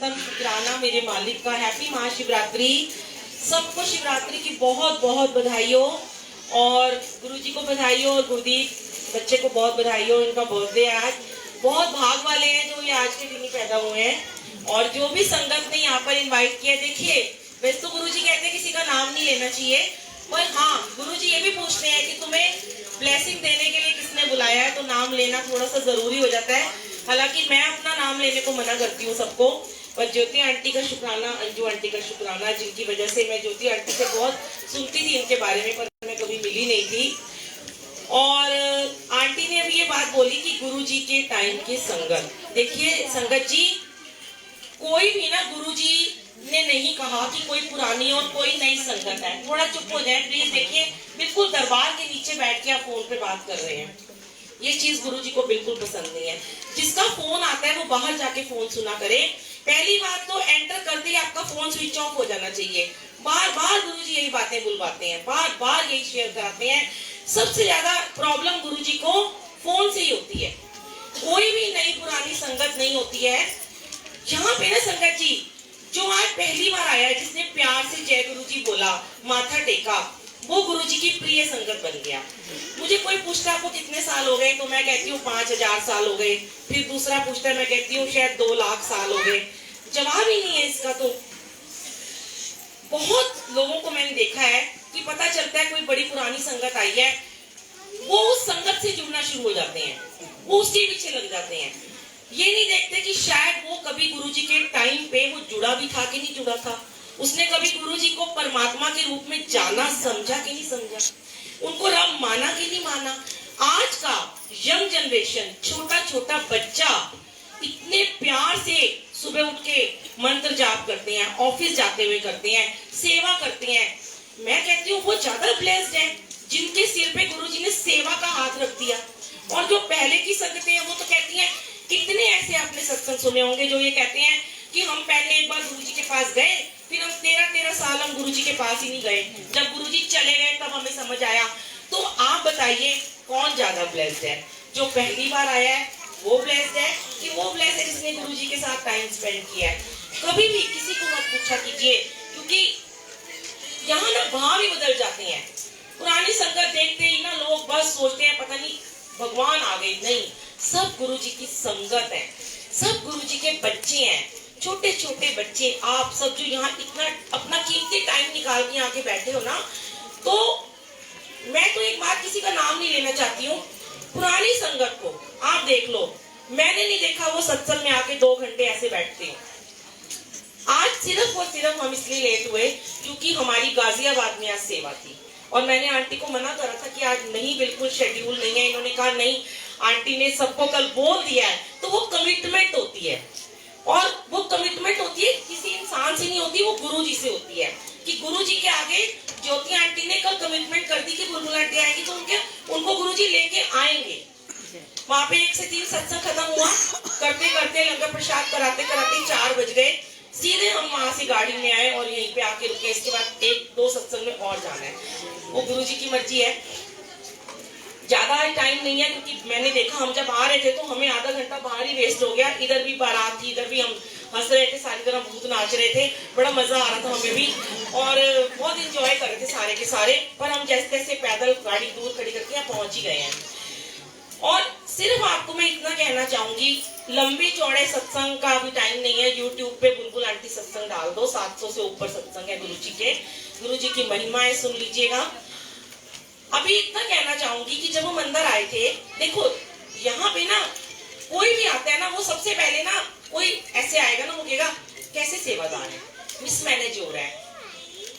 शुक्राना मेरे मालिक का। हैप्पी महाशिवरात्रि। सबको शिवरात्रि की बहुत बहुत बधाई हो और गुरुजी को बधाई हो और गुरुदीप बच्चे को बहुत बधाई हो। इनका बर्थडे आज। बहुत भाग वाले हैं जो ये आज के दिन ही पैदा हुए हैं। और जो भी संगत ने यहाँ पर इनवाइट किया, देखिए वैसे तो गुरुजी कहते हैं किसी का नाम नहीं लेना चाहिए, पर हाँ गुरुजी ये भी पूछते हैं कि तुम्हें ब्लेसिंग देने के लिए किसने बुलाया है, तो नाम लेना थोड़ा सा जरूरी हो जाता है। हालांकि मैं अपना नाम लेने को मना करती हूँ सबको, पर ज्योति आंटी का शुक्राना, अंजू आंटी का शुक्राना, जिनकी वजह से मैं ज्योति आंटी से बहुत सुनती थी इनके बारे में, पर मैं कभी मिली नहीं थी। और आंटी ने अभी ये बात बोली कि गुरुजी के टाइम की संगत। देखिए संगत जी, कोई भी ना गुरुजी ने नहीं कहा कि कोई पुरानी और कोई नई संगत है। थोड़ा चुप हो जाए प्लीज। देखिए बिल्कुल दरबार के नीचे बैठ के आप फोन पे बात कर रहे हैं, ये चीज गुरुजी को बिल्कुल पसंद नहीं है। जिसका फोन आता है वो बाहर जाके फोन सुना करे। पहली बात तो एंटर करते ही आपका फोन स्विच ऑफ हो जाना चाहिए। बार बार गुरुजी यही बातें बुलवाते हैं, बार बार यही शेयर कराते हैं। सबसे ज्यादा प्रॉब्लम गुरुजी को फोन से ही होती है, कोई भी नई पुरानी संगत नहीं होती है। यहाँ पे ना संगत जी, जो आज पहली बार आया है, जिसने प्यार से जय गुरुजी बोला, माथा टेका, वो गुरुजी की प्रिय संगत बन गया। मुझे कोई पूछता आपको कितने साल हो गए, तो मैं कहती हूँ 5000 साल हो गए। फिर दूसरा पूछता है, मैं कहती हूँ शायद 2 लाख साल हो गए। जवाब ही नहीं है इसका। तो बहुत लोगों को मैंने देखा है कि पता चलता है कोई बड़ी पुरानी संगत आई है, वो उस संगत से जुड़ना शुरू हो जाते हैं, वो उसके पीछे लग जाते हैं। ये नहीं देखते कि शायद वो कभी गुरुजी के टाइम पे वो जुड़ा भी था कि नहीं जुड़ा था, उसने कभी गुरुजी को परमात्मा के रूप में जाना समझा कि नहीं समझा, उनको रब माना कि नहीं माना। आज का यंग जनरेशन, छोटा छोटा बच्चा इतने प्यार से सुबह उठ के मंत्र जाप करते हैं, ऑफिस जाते हुए करते हैं, सेवा करते हैं। मैं कहती हूँ वो ज्यादा ब्लेस्ड है जिनके सिर पे गुरुजी ने सेवा का हाथ रख दिया। और जो पहले की संगतें हैं वो तो कहती हैं, कितने ऐसे आपने सत्संग सुने होंगे जो ये कहते हैं कि हम पहले एक बार गुरुजी के पास गए, फिर हम 13 साल हम गुरुजी के पास ही नहीं गए, जब गुरुजी चले गए तब हमें समझ आया। तो आप बताइए कौन ज्यादा ब्लेस्ड है, जो पहली बार आया है वो ब्लेस्ड है कि वो ब्लेस्ड है जिसने गुरुजी के साथ टाइम स्पेंड किया है। कभी भी किसी को मत पूछा कीजिए, क्योंकि यहाँ ना भाव ही बदल जाते हैं। पुरानी संगत देखते ही ना लोग बस सोचते हैं पता नहीं भगवान आ गए। नहीं, सब गुरुजी की संगत है, सब गुरुजी के बच्चे हैं, छोटे छोटे बच्चे। आप सब जो यहाँ इतना अपना कीमती टाइम निकाल के आके बैठे हो ना, तो मैं तो एक बार किसी का नाम नहीं लेना चाहती हूँ, पुरानी संगत को आप देख लो। मैंने नहीं देखा वो सत्संग में आके 2 घंटे ऐसे बैठते हैं। आज सिर्फ और सिर्फ हम इसलिए लेट हुए क्योंकि हमारी गाजियाबाद में आज सेवा थी, और मैंने आंटी को मना करा था कि आज नहीं, बिल्कुल शेड्यूल नहीं है। इन्होंने कहा नहीं, आंटी ने सबको कल बोल दिया है। तो वो कमिटमेंट होती है, और वो कमिटमेंट होती है किसी इंसान से नहीं होती, वो गुरुजी से होती है। कि गुरुजी के आगे ज्योति आंटी ने कल कमिटमेंट कर दी कि बुलबुल आंटी आएगी तो उनको गुरुजी लेके आएंगे। वहां पे 1 से 3 सत्संग खत्म हुआ, करते करते लंगर प्रसाद कराते कराते 4 बज गए। सीधे हम वहां से गाड़ी में आए और यहीं पे आके रुके। इसके बाद 1-2 सत्संग में और जाना है, वो गुरुजी की मर्जी है। ज्यादा टाइम नहीं है, क्योंकि मैंने देखा हम जब आ रहे थे तो हमें आधा घंटा बाहर ही वेस्ट हो गया। इधर भी बारात थी, इधर भी हम हंस रहे थे, सारी तरह भूत नाच रहे थे, बड़ा मजा आ रहा था हमें भी, और बहुत इंजॉय कर रहे थे सारे के सारे। पर हम जैसे तैसे पैदल गाड़ी दूर खड़ी करके यहाँ पहुंच ही गए हैं। और सिर्फ आपको मैं इतना कहना चाहूंगी, लंबे चौड़े सत्संग का अभी टाइम नहीं है। यूट्यूब पे बुलबुल आंटी सत्संग डाल दो, 700 से ऊपर सत्संग है गुरुजी के। गुरुजी की महिमाएं सुन लीजिएगा। अभी इतना कहना चाहूंगी कि जब हम अंदर आए थे, देखो यहाँ पे ना कोई भी आता है ना, वो सबसे पहले ना कोई ऐसे आएगा ना, वो कहेगा कैसे सेवादार है, मिसमैनेज हो रहा है,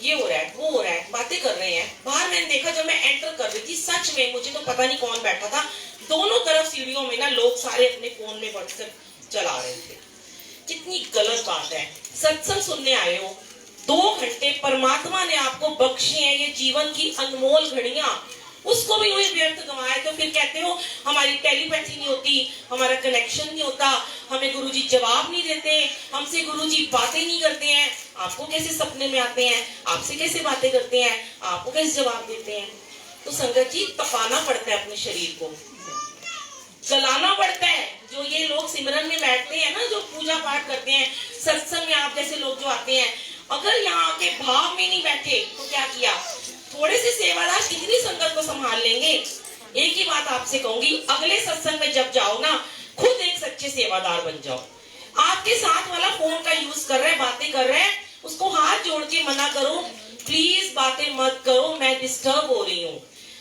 ये हो रहा है, वो हो रहा है, बातें कर रहे हैं। बाहर मैंने देखा जब मैं एंटर कर रही थी, सच में मुझे तो पता नहीं कौन बैठा था, दोनों तरफ सीढ़ियों में ना लोग सारे अपने फोन में व्हाट्सएप चला रहे थे। कितनी गलत बात है। सत्संग सुनने आए हो, 2 घंटे परमात्मा ने आपको बख्शे हैं, ये जीवन की अनमोल घड़ियां, उसको भी वही व्यर्थ गंवाए। तो फिर कहते हो हमारी टेलीपैथी नहीं होती, हमारा कनेक्शन नहीं होता, हमें गुरुजी जवाब नहीं देते, हमसे गुरुजी बातें नहीं करते हैं। आपको कैसे सपने में आते हैं, आपसे कैसे बातें करते हैं, आपको कैसे जवाब देते हैं। तो संगत जी, तपाना पड़ता है अपने शरीर को, जलाना पड़ता है। जो ये लोग सिमरन में बैठते हैं ना, जो पूजा पाठ करते हैं, सत्संग में आप जैसे लोग जो आते हैं, अगर यहाँ आके भाव में नहीं बैठे तो क्या किया? थोड़े से सेवादार कितनी संगत को संभाल लेंगे। एक ही बात आपसे कहूंगी, अगले सत्संग में जब जाओ ना, खुद एक सच्चे सेवादार बन जाओ। आपके साथ वाला फोन का यूज कर रहा है, बातें कर रहा है, उसको हाथ जोड़ के मना करो, प्लीज बातें मत करो, मैं डिस्टर्ब हो रही हूँ।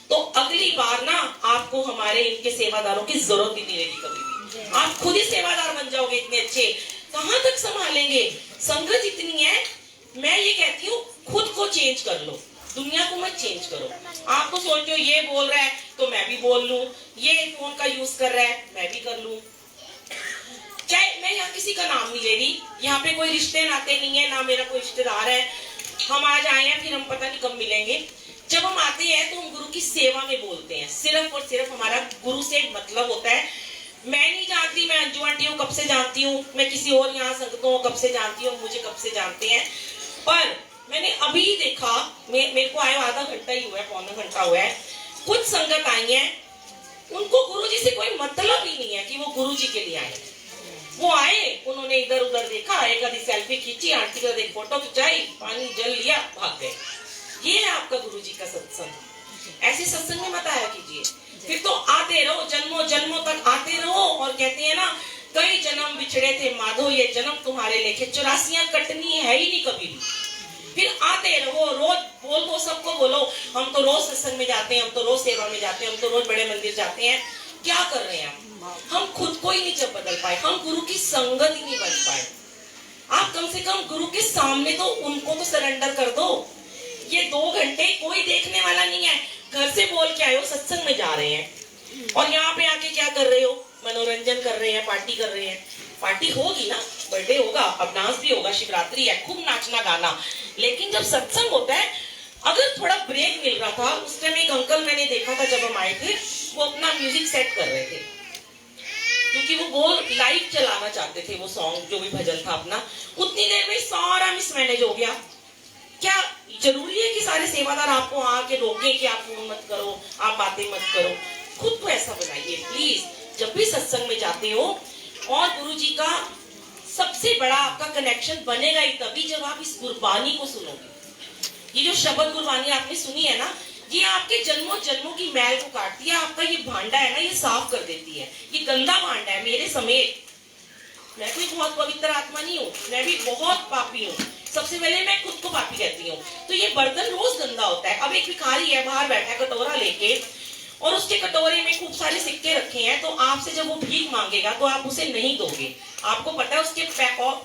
तो अगली बार ना आपको हमारे इनके सेवादारों की जरूरत ही नहीं रहेगी कभी भी। आप खुद ही सेवादार बन जाओगे इतने अच्छे। कहां तक संभालेंगे? संगत इतनी है। मैं ये कहती हूँ, खुद को चेंज कर लो, दुनिया को मत चेंज करो। आप तो सोचो ये बोल रहा है तो मैं भी बोल लूं, ये फोन का यूज कर रहा है मैं भी कर लूं। चाहे मैं यहाँ किसी का नाम नहीं ले रही, यहाँ पे कोई रिश्ते नाते नहीं है, ना मेरा कोई रिश्तेदार है। हम आज आए हैं, फिर हम पता नहीं कब मिलेंगे। जब हम आते हैं तो हम गुरु की सेवा में बोलते हैं, सिर्फ और सिर्फ हमारा गुरु से मतलब होता है। मैं नहीं जानती, मैं अंजू आंटी हूँ कब से जानती हूँ, मैं किसी और यहाँ संगतों कब से जानती हूँ, मुझे कब से जानते हैं। पर मैंने अभी देखा, मेरे को आए आधा घंटा ही हुआ है, पौना घंटा हुआ है, कुछ संगत आई है, उनको गुरु जी से कोई मतलब ही नहीं है कि वो गुरु जी के लिए आए। वो आए, उन्होंने इधर उधर देखा, एक आधी सेल्फी खींची, आंटी का एक फोटो खिंचाई, पानी जल लिया, भाग गए। ये है आपका गुरु जी का सत्संग। ऐसे सत्संग में मत आया कीजिए। फिर तो आते रहो, जन्मों जन्मों तक आते रहो। और कहते हैं ना, कई जन्म बिछड़े थे माधो, ये जन्म तुम्हारे लेखे, 84 कटनी है ही नहीं कभी भी। फिर आते रहो, रोज बोलो, सबको बोलो हम तो रोज सत्संग में जाते हैं, हम तो रोज सेवा में जाते हैं, हम तो रोज बड़े मंदिर जाते हैं। क्या कर रहे हैं हम खुद को ही नहीं जब बदल पाए, हम गुरु की संगत ही नहीं बन पाए। आप कम से कम गुरु के सामने तो उनको तो सरेंडर कर दो। ये 2 घंटे कोई देखने वाला नहीं है। घर से बोल के आए हो, सत्संग में जा रहे हैं, और यहाँ पे आके क्या कर रहे हो? मनोरंजन कर रहे हैं, पार्टी कर रहे हैं। पार्टी होगी ना, बर्थडे होगा, अब डांस भी होगा, शिवरात्रि है, खूब नाचना गाना। लेकिन जब सत्संग होता है, अगर थोड़ा ब्रेक मिल रहा था, उस टाइम एक अंकल मैंने देखा था जब हम आए थे, वो अपना म्यूजिक सेट कर रहे थे, क्योंकि वो लाइव चलाना चाहते थे वो सॉन्ग, जो भी भजन था अपना। उतनी देर में सारा मिसमैनेज हो गया। क्या जरूरी है कि सारे सेवादार आपको आके रोके कि आप फोन मत करो, आप बातें मत करो? खुद को ऐसा बनाइए प्लीज, जब भी सत्संग में जाते हो। और गुरु जी का सबसे बड़ा आपका कनेक्शन बनेगा ही तभी जब आप इस गुरबानी को सुनोगे। ये जो शब्द गुरबानी आपने सुनी है ना, ये आपके जन्मों जन्मों की मैल को काटती है। आपका ये भांडा है ना, ये साफ कर देती है। ये गंदा भांडा है मेरे समेत। मैं कोई बहुत पवित्र आत्मा नहीं हूँ, मैं भी बहुत पापी हूँ। सबसे पहले मैं खुद को पापी कहती हूँ। तो ये बर्तन रोज गंदा होता है। अब एक भिखारी है, बाहर बैठा है कटोरा लेके, और उसके कटोरे में खूब सारे सिक्के रखे हैं। तो आपसे जब वो भीख मांगेगा तो आप उसे नहीं दोगे। आपको पता है उसके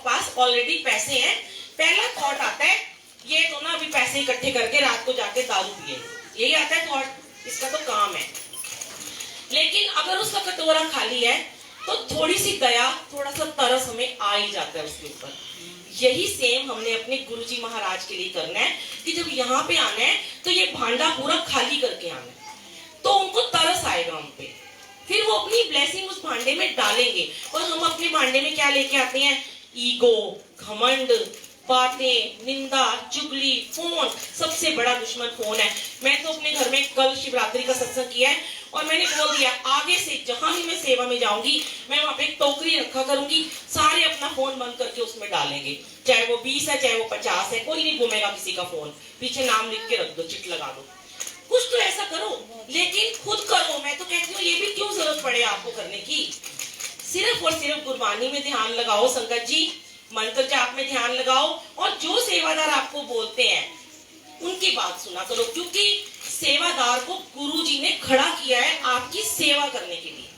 पास ऑलरेडी पैसे हैं। पहला थॉट आता है, ये तो ना अभी पैसे इकट्ठे करके रात को जाके दारू पिए, यही आता है थॉट, इसका तो काम है। लेकिन अगर उसका कटोरा खाली है तो थोड़ी सी दया, थोड़ा सा तरस हमें आ ही जाता है उसके ऊपर। यही सेम हमने अपने गुरुजी महाराज के लिए करना है कि जब यहाँ पे आना है तो ये भांडा पूरा खाली करके आना है, तो उनको तरस आएगा हम पे। फिर वो अपनी ब्लेसिंग उस भांडे में डालेंगे। और हम अपने भांडे में क्या लेके आते हैं? ईगो, घमंड, बातें, निंदा, चुगली, फोन। सबसे बड़ा दुश्मन फोन है। मैं तो अपने घर में कल शिवरात्रि का सत्संग किया है, और मैंने बोल दिया आगे से जहां भी मैं सेवा में जाऊंगी, मैं वहां पे एक टोकरी रखा करूंगी, सारे अपना फोन बंद करके उसमें डालेंगे। चाहे वो 20 है, चाहे वो 50 है, कोई नहीं घूमेगा किसी का फोन। पीछे नाम लिख के रख दो, चिट लगा दो, कुछ तो ऐसा करो। लेकिन खुद करो। मैं तो कहती हूँ, ये भी क्यों जरूरत पड़े आपको करने की? सिर्फ और सिर्फ गुरबानी में ध्यान लगाओ संगत जी, मंत्र जाप में ध्यान लगाओ, और जो सेवादार आपको बोलते हैं उनकी बात सुना करो। क्योंकि सेवादार को गुरुजी ने खड़ा किया है आपकी सेवा करने के लिए।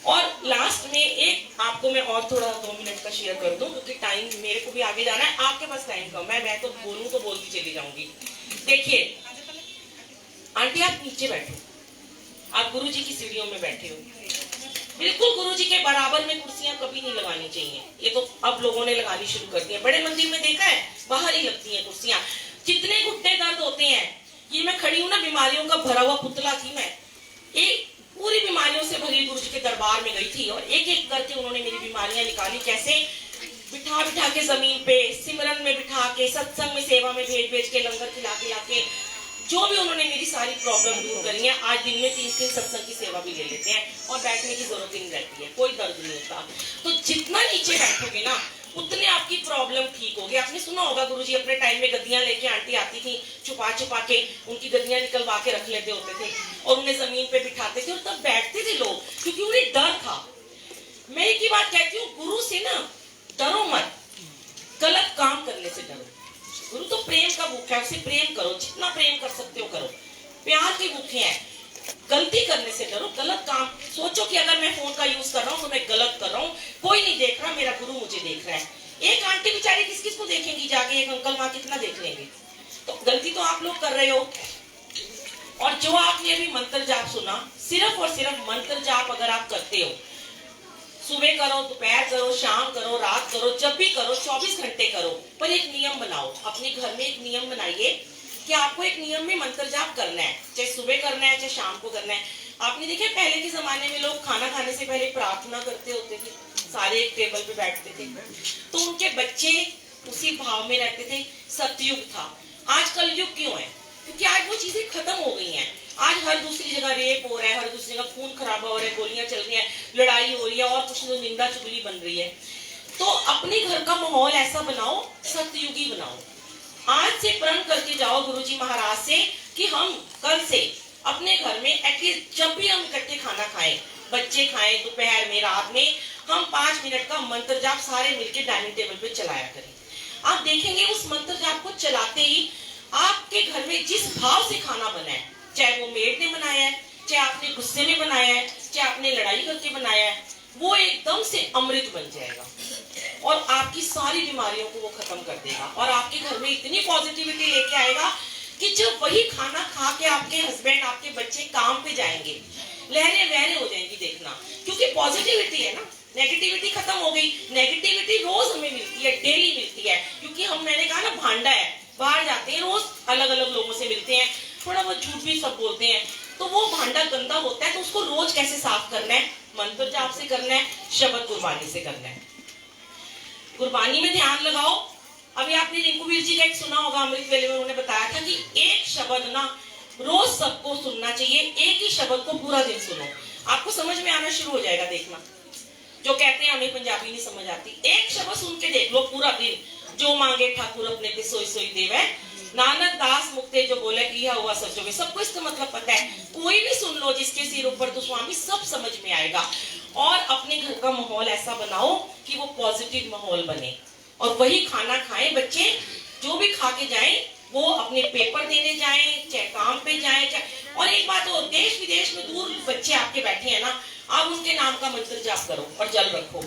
और लास्ट में एक आपको मैं और थोड़ा 2 मिनट का शेयर कर दूं, क्योंकि टाइम मेरे को भी आगे जाना है, आपके पास टाइम कम है। मैं तो बोलूं तो बोलती चली जाऊंगी। देखिए आंटी, आप नीचे बैठो, आप गुरुजी की सीढ़ियों में बैठे हो। बिल्कुल गुरुजी के बराबर में कुर्सियां कभी नहीं लगानी चाहिए। ये तो अब लोगों ने लगानी शुरू कर दी है। बड़े मंदिर में देखा है, बाहर ही लगती हैं कुर्सियां। जितने घुटने दर्द होते हैं, ये मैं खड़ी हूं ना, बीमारियों का भरा हुआ पुतला थी मैं। एक पूरी बीमारियों से भरी गुरुजी के दरबार में गई थी, और एक एक करके उन्होंने मेरी बीमारियां निकाली। कैसे? बिठा बिठा के जमीन पे, सिमरन में बिठा के, सत्संग में सेवा में भेज भेज के, लंगर खिला के, जो भी उन्होंने मेरी सारी प्रॉब्लम दूर करी है। आज दिन में 3 सत्संग की सेवा भी ले लेते हैं, और बैठने की जरूरत ही नहीं रहती है, कोई दर्द नहीं होता। तो जितना नीचे बैठोगे ना, उतने आपकी प्रॉब्लम ठीक होगी। आपने सुना होगा गुरुजी अपने टाइम में गद्दियां लेके आंटी आती थी, छुपा छुपा के उनकी गद्दियां निकलवा के रख लेते होते थे और उन्हें जमीन पे बिठाते थे और तब बैठते थे लोग, क्योंकि उन्हें डर था। मैं एक ही बात कहती हूँ, गुरु से ना डरो मत, गलत काम करने से डरो। गुरु तो प्रेम का भूखा है, उसे प्रेम करो, जितना प्रेम कर सकते हो करो, प्यार के भूखे हैं। गलती करने से डरो, गलत काम सोचो कि अगर मैं फोन का यूज कर रहा हूँ तो मैं गलत कर रहा हूँ, कोई नहीं देख रहा, मेरा गुरु मुझे देख रहा है। एक आंटी बेचारी किस किस को देखेंगी जाके, एक अंकल वहां कितना देख लेंगे। तो गलती तो आप लोग कर रहे हो। और जो आपने अभी मंत्र जाप सुना, सिर्फ और सिर्फ मंत्र जाप अगर आप करते हो, सुबह करो, दोपहर करो, शाम करो, रात करो, जब भी करो, 24 घंटे करो, पर एक नियम बनाओ। अपने घर में एक नियम बनाइए कि आपको एक नियम में मंत्र जाप करना है, चाहे सुबह करना है, चाहे शाम को करना है। आपने देखा पहले के जमाने में लोग खाना खाने से पहले प्रार्थना करते होते थे, सारे एक टेबल पे बैठते थे, तो उनके बच्चे उसी भाव में रहते थे। सतयुग था। आज कलयुग क्यों है? क्योंकि आज वो चीजें खत्म हो गई हैं। आज हर दूसरी जगह रेप हो रहा है, हर दूसरी जगह खून खराबा हो रहा है, गोलियां चल रही हैं, लड़ाई हो रही है, और कुछ तो निंदा चुगली बन रही है। तो अपने घर का माहौल ऐसा बनाओ, सतयुगी बनाओ। आज से प्रण करके जाओ गुरुजी महाराज से कि हम कल से अपने घर में एटलीस्ट जब भी हम इकट्ठे खाना खाएं, बच्चे खाएं, दोपहर में, रात में, हम 5 मिनट का मंत्र जाप सारे मिलकर डाइनिंग टेबल पे चलाया करें। आप देखेंगे उस मंत्र जाप को चलाते ही आपके घर में जिस भाव से खाना बना है, चाहे वो मेड ने बनाया है, चाहे आपने गुस्से में बनाया है, चाहे आपने लड़ाई करके बनाया है, वो एकदम से अमृत बन जाएगा और आपकी सारी बीमारियों को वो खत्म कर देगा और आपके घर में इतनी पॉजिटिविटी लेके आएगा कि जब वही खाना खा के आपके हस्बैंड, आपके बच्चे काम पे जाएंगे, लहरें वहरें हो जाएंगी। देखना, क्योंकि पॉजिटिविटी है ना, नेगेटिविटी खत्म हो गई। नेगेटिविटी रोज हमें मिलती है, डेली मिलती है, क्योंकि हम, मैंने कहा ना, भांडा है, बाहर जाते हैं, रोज अलग अलग लोगों से मिलते हैं, थोड़ा बहुत झूठ भी सब बोलते हैं, तो वो भांडा गंदा होता है। तो उसको रोज कैसे साफ करना है? मंत्र जाप से करना है, शब्द गुरबानी से करना है। गुरबानी में ध्यान लगाओ। अभी आपने रिंकूवीर जी का एक सुना होगा, अमृत वेले में उन्होंने बताया था कि एक शब्द ना रोज सबको सुनना चाहिए, एक ही शब्द को पूरा दिन सुनो, आपको समझ में आना शुरू हो जाएगा। देखना, जो कहते हैं हमें पंजाबी नहीं समझ आती, एक शब्द सुन के देख लो पूरा दिन। जो मांगे ठाकुर अपने ते सोई सोई देवे, नानक दास मुक्ते जो बोले किया हुआ सचोगे। सबको इसका मतलब पता है, कोई भी सुन लो, जिसके सिर ऊपर तो स्वामी, सब समझ में आएगा। और अपने घर का माहौल ऐसा बनाओ कि वो पॉजिटिव माहौल बने और वही खाना खाएं बच्चे। जो भी खा के जाएं, वो अपने पेपर देने जाएं, चाहे काम पे जाएं, चाहे। और एक बात हो, देश विदेश में दूर बच्चे आपके बैठे हैं ना, आप उनके नाम का मंत्र जाप करो और जल रखो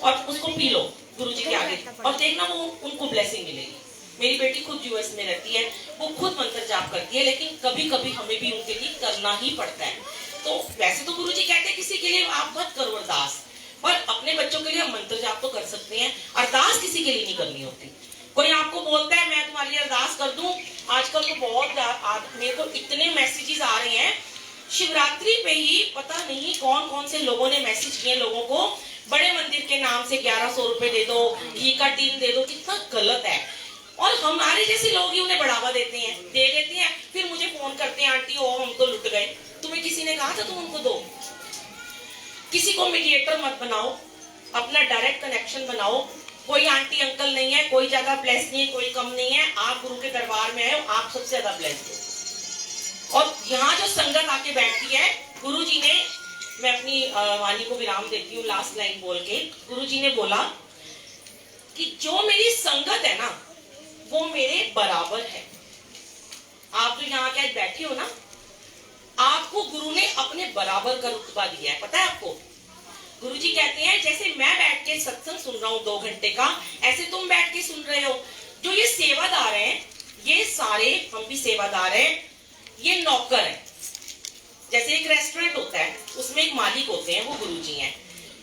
और उसको पी लो गुरुजी के आगे, और देखना वो उनको ब्लेसिंग मिलेगी। मेरी बेटी खुद यूएस में रहती है, वो खुद मंत्र जाप करती है, लेकिन कभी कभी हमें भी उनके लिए करना ही पड़ता है। तो वैसे तो गुरुजी कहते हैं किसी के लिए आप मत करो अरदास, पर अपने बच्चों के लिए हम मंत्र जाप तो कर सकते हैं। अरदास किसी के लिए नहीं करनी होती। कोई आपको बोलता है मैं तुम्हारे लिए अरदास कर दूं, आजकल तो बहुत मेरे को इतने मैसेजेस आ रहे हैं, शिवरात्रि पे ही पता नहीं कौन कौन से लोगों ने मैसेज किए लोगों को, बड़े मंदिर के नाम से 1100 रुपए दे दो, घी का टीन दे दो। कितना गलत है। और हमारे जैसे लोग ही उन्हें बढ़ावा देते हैं, दे देते हैं, फिर मुझे फोन करते हैं, आंटी ओ हम तो लुट गए। तुम्हें किसी ने कहा था तुम उनको दो? किसी को मीडिएटर मत बनाओ, अपना डायरेक्ट कनेक्शन बनाओ। कोई आंटी अंकल नहीं है, कोई ज्यादा ब्लेस नहीं है, कोई कम नहीं है। आप गुरु के दरबार में आए हो, आप सबसे ज्यादा ब्लेस हो। और यहाँ जो संगत आके बैठती है, गुरु जी ने, मैं अपनी वाणी को विराम देती हूँ लास्ट लाइन बोल के, गुरु जी ने बोला कि जो मेरी संगत है ना, वो मेरे बराबर है। आप जो यहाँ के बैठे हो ना, आपको गुरु ने अपने बराबर का रुतबा दिया है। पता है आपको, गुरु जी कहते हैं जैसे मैं बैठ के सत्संग सुन रहा हूँ 2 घंटे का, ऐसे तुम बैठ के सुन रहे हो। जो ये सेवादार हैं, ये सारे हम भी सेवादार हैं, ये नौकर है। जैसे एक रेस्टोरेंट होता है, उसमें एक मालिक होते हैं, वो गुरु जी हैं।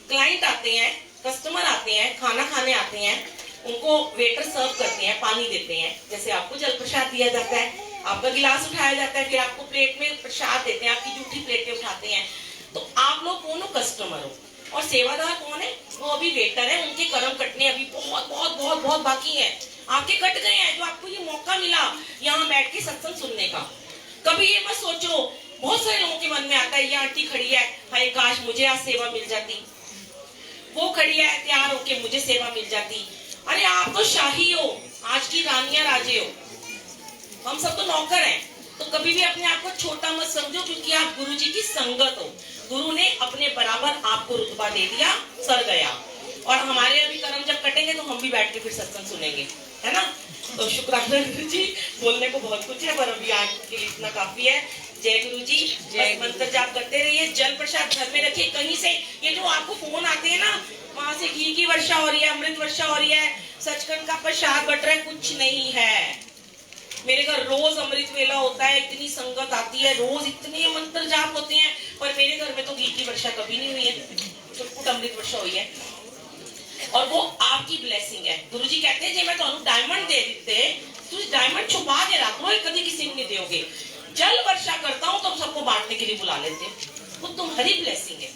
क्लाइंट आते हैं, कस्टमर आते हैं, खाना खाने आते हैं, उनको वेटर सर्व करते हैं, पानी देते हैं। जैसे आपको जल प्रसाद दिया जाता है, आपका गिलास उठाया जाता है, फिर आपको प्लेट में प्रसाद देते हैं, आपकी जूठी प्लेटें उठाते हैं। तो आप लोग कौन हो? कस्टमर हो। और सेवादार कौन है? वो अभी वेटर है, उनके कर्म कटने अभी बहुत बहुत बहुत बहुत बाकी है। आपके कट गए हैं, जो आपको ये मौका मिला यहाँ बैठ के सत्संग सुनने का। कभी ये मत सोचो, बहुत सारे लोगों के मन में आता है ये आंटी खड़ी है, हाय काश मुझे आज सेवा मिल जाती। वो खड़ी है तैयार होके, मुझे सेवा मिल जाती। अरे आप तो शाही हो, आज की रानियां राजे हो, हम सब तो नौकर हैं। तो कभी भी अपने आप को छोटा मत समझो, क्योंकि आप गुरु जी की संगत हो। गुरु ने अपने बराबर आपको रुतबा दे दिया, सर गया। और हमारे अभी कर्म जब कटेंगे तो हम भी बैठ के फिर सत्संग सुनेंगे, है ना। तो शुक्राना गुरु जी, बोलने को बहुत कुछ है पर अभी आज के लिए इतना काफी है। जय गुरु जी, जय मंत्र जाप करते रहिए, जल प्रसाद घर में रखिए। कहीं से ये जो आपको फोन आते हैं ना, वहां से घी की वर्षा हो रही है, अमृत वर्षा हो रही है, सचखंड का प्रसाद बट रहा है, कुछ नहीं है। मेरे घर रोज अमृत वेला होता है, इतनी संगत आती है, रोज इतने मंत्र जाप होते हैं, पर मेरे घर में तो घी की वर्षा कभी नहीं हुई है, चुटपुट अमृत वर्षा हुई है। और वो आपकी ब्लेसिंग है। गुरुजी कहते हैं जे मैं ਤੁਹਾਨੂੰ डायमंड दे देते, तुम डायमंड छुपा के रख लो, कभी किसी को नहीं दोगे। जल वर्षा करता हूँ तो सबको बांटने के लिए बुला लेते हैं, वो तुम्हारी ब्लेसिंग है।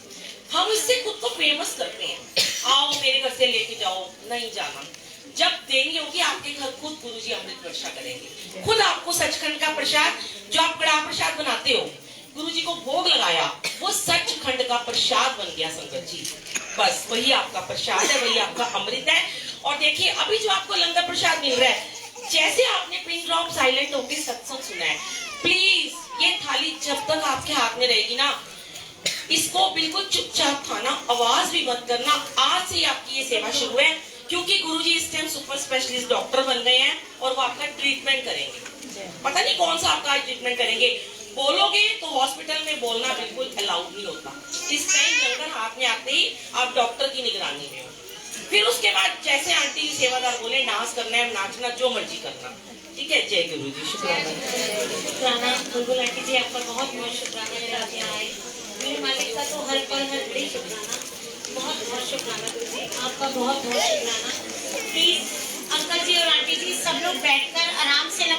हम इससे खुद को फेमस करते हैं, आओ मेरे घर से लेके जाओ, नहीं जाना। जब देंगे होगी आपके घर, खुद गुरुजी अमृत वर्षा करेंगे। खुद आपको सचखंड का प्रसाद, जो आप कड़ा प्रसाद बनाते हो, गुरुजी को भोग लगाया, वो सचखंड का प्रसाद बन गया संगत जी। बस वही आपका प्रसाद है, वही आपका अमृत है। और देखिए अभी जो आपको लंगर प्रसाद मिल रहा है, जैसे आपने पिन ड्रॉप साइलेंट होकर सत्संग सुना है, प्लीज ये थाली जब तक आपके हाथ में रहेगी ना, इसको बिल्कुल चुपचाप खाना, आवाज भी मत करना। आज से आपकी ये सेवा शुरू है, क्योंकि गुरुजी इस टाइम सुपर स्पेशलिस्ट डॉक्टर बन गए हैं और वो आपका ट्रीटमेंट करेंगे। पता नहीं कौन सा आपका ट्रीटमेंट करेंगे। बोलोगे तो हॉस्पिटल में बोलना बिल्कुल अलाउड नहीं होता। इस टाइम लंगर हाथ में आते ही आप डॉक्टर की निगरानी में हो। फिर उसके बाद जैसे आंटी सेवादार बोले डांस करना है, नाचना, जो मर्जी करना, ठीक है। जय गुरु जी। शुक्राना बुलबुल आंटी जी, आपका बहुत बहुत शुक्राना मेरे आए। मेरे मालिक का तो हर पल हर घड़ी शुक्राना, बहुत बहुत शुक्राना गुरु जी, आपका बहुत बहुत शुक्राना। प्लीज अंकल जी और आंटी जी सब लोग बैठकर